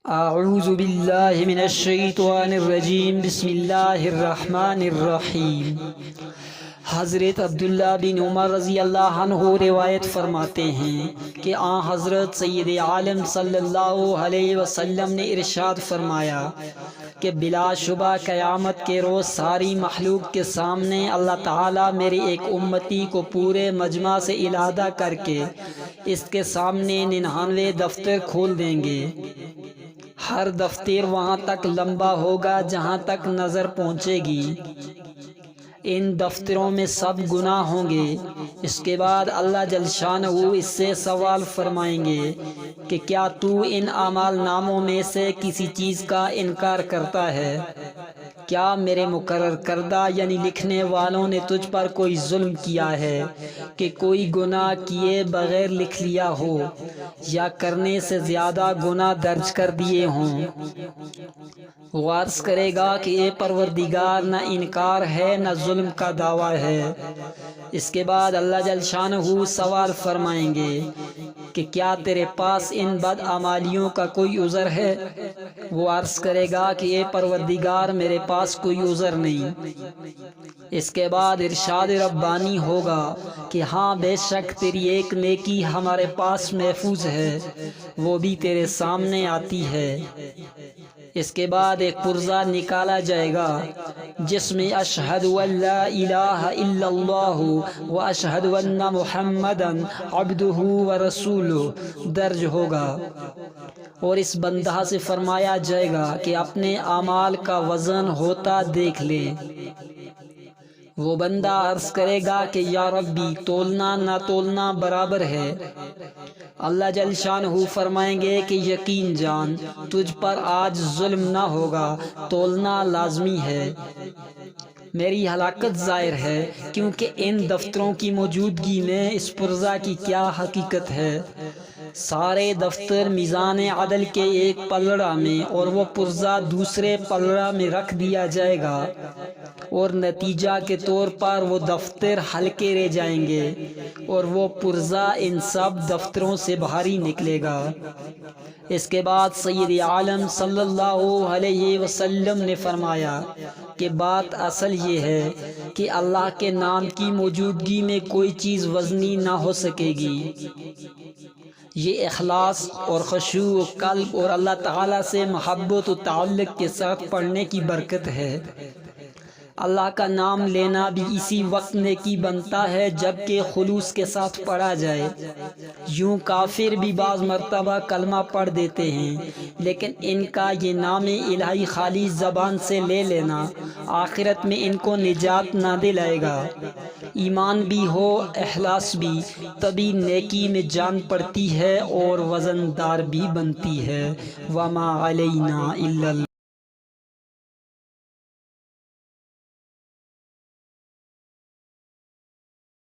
اعوذ باللہ من الشیطان الرجیم بسم اللہ الرحمن الرحیم۔ حضرت عبداللہ بن عمر رضی اللہ عنہ روایت فرماتے ہیں کہ آن حضرت سید عالم صلی اللہ علیہ وسلم نے ارشاد فرمایا کہ بلا شبہ قیامت کے روز ساری مخلوق کے سامنے اللہ تعالیٰ میری ایک امتی کو پورے مجمع سے علیحدہ کر کے اس کے سامنے 99 دفتر کھول دیں گے۔ ہر دفتر وہاں تک لمبا ہوگا جہاں تک نظر پہنچے گی۔ ان دفتروں میں سب گناہ ہوں گے۔ اس کے بعد اللہ جل شانہ اس سے سوال فرمائیں گے کہ کیا تو ان اعمال ناموں میں سے کسی چیز کا انکار کرتا ہے؟ کیا میرے مقرر کردہ یعنی لکھنے والوں نے تجھ پر کوئی ظلم کیا ہے کہ کوئی گناہ کیے بغیر لکھ لیا ہو یا کرنے سے زیادہ گناہ درج کر دیے ہوں؟ وہ عرض کرے گا کہ اے پروردگار، نہ انکار ہے نہ ظلم کا دعویٰ ہے۔ اس کے بعد اللہ جل شانہ سوال فرمائیں گے کہ کیا تیرے پاس ان بدعمالیوں کا کوئی عذر ہے؟ وہ عرض کرے گا کہ اے پروردگار، میرے پاس کوئی عذر نہیں۔ اس کے بعد ارشاد ربانی ہوگا کہ ہاں بے شک تیری ایک نیکی ہمارے پاس محفوظ ہے، وہ بھی تیرے سامنے آتی ہے۔ اس کے بعد ایک پرزہ نکالا جائے گا جس میں اشہد ان لا الہ الا اللہ و اشہد ان محمدا عبدہ و رسولہ درج ہوگا، اور اس بندہ سے فرمایا جائے گا کہ اپنے اعمال کا وزن ہوتا دیکھ لے۔ وہ بندہ عرض کرے گا کہ یا ربی، تولنا نہ تولنا برابر ہے۔ اللہ جل شانہ فرمائیں گے کہ یقین جان، تجھ پر آج ظلم نہ ہوگا، تولنا لازمی ہے۔ میری ہلاکت ظاہر ہے، کیونکہ ان دفتروں کی موجودگی میں اس پرزہ کی کیا حقیقت ہے۔ سارے دفتر میزان عدل کے ایک پلڑا میں اور وہ پرزہ دوسرے پلڑا میں رکھ دیا جائے گا، اور نتیجہ کے طور پر وہ دفتر ہلکے رہ جائیں گے اور وہ پرزہ ان سب دفتروں سے بھاری نکلے گا۔ اس کے بعد سید عالم صلی اللہ علیہ وسلم نے فرمایا کہ بات اصل یہ ہے کہ اللہ کے نام کی موجودگی میں کوئی چیز وزنی نہ ہو سکے گی۔ یہ اخلاص اور خشوع قلب اور اللہ تعالیٰ سے محبت و تعلق کے ساتھ پڑھنے کی برکت ہے۔ اللہ کا نام لینا بھی اسی وقت نیکی بنتا ہے جبکہ خلوص کے ساتھ پڑھا جائے۔ یوں کافر بھی بعض مرتبہ کلمہ پڑھ دیتے ہیں، لیکن ان کا یہ نام الہی خالی زبان سے لے لینا آخرت میں ان کو نجات نہ دلائے گا۔ ایمان بھی ہو، اخلاص بھی، تبھی نیکی میں جان پڑتی ہے اور وزن دار بھی بنتی ہے۔ وما علینا الا